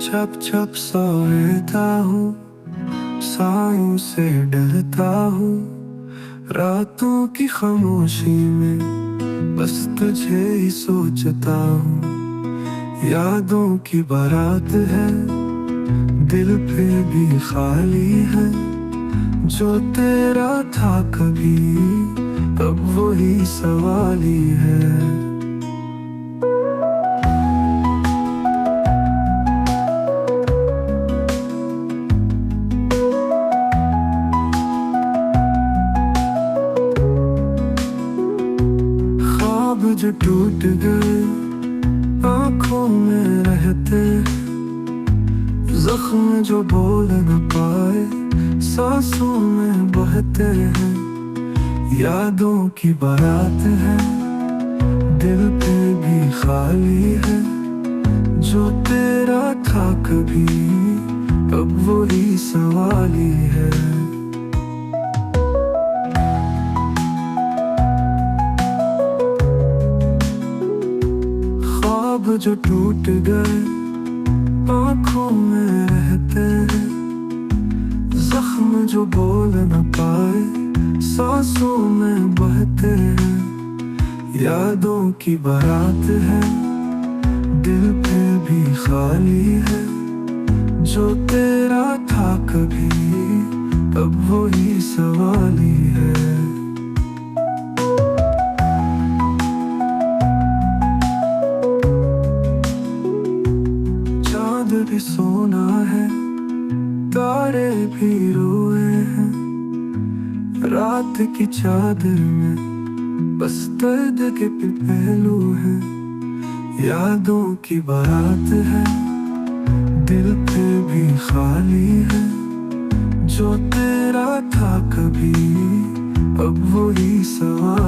छप छप सोता हूँ, सायों से डरता हूँ। रातों की खामोशी में बस तुझे ही सोचता हूँ। यादों की बारात है, दिल पे भी खाली है। जो तेरा था कभी, अब वही सवाल ही है। ख्वाब जो टूट गए आंखों में रहते, जख्म जो बोल न पाए सांसों में बहते हैं। यादों की बारात है, दिल पे भी खाली है। जो तेरा था कभी, अब वही सवाल ही है। ख्वाब जो टूट गए आंखों में रहते हैं, जख्म जो बोल न पाए सांसों में बहते हैं। यादों की बारात है, दिल पे भी खाली है। जो तेरा था कभी, अब वही सवाल ही है। चाँद भी सोना है, तारे भी रोए हैं। रात की चादर में बस दर्द के पहलू हैं। यादों की बारात है, दिल पे भी खाली है। जो तेरा था कभी, अब वही सवाल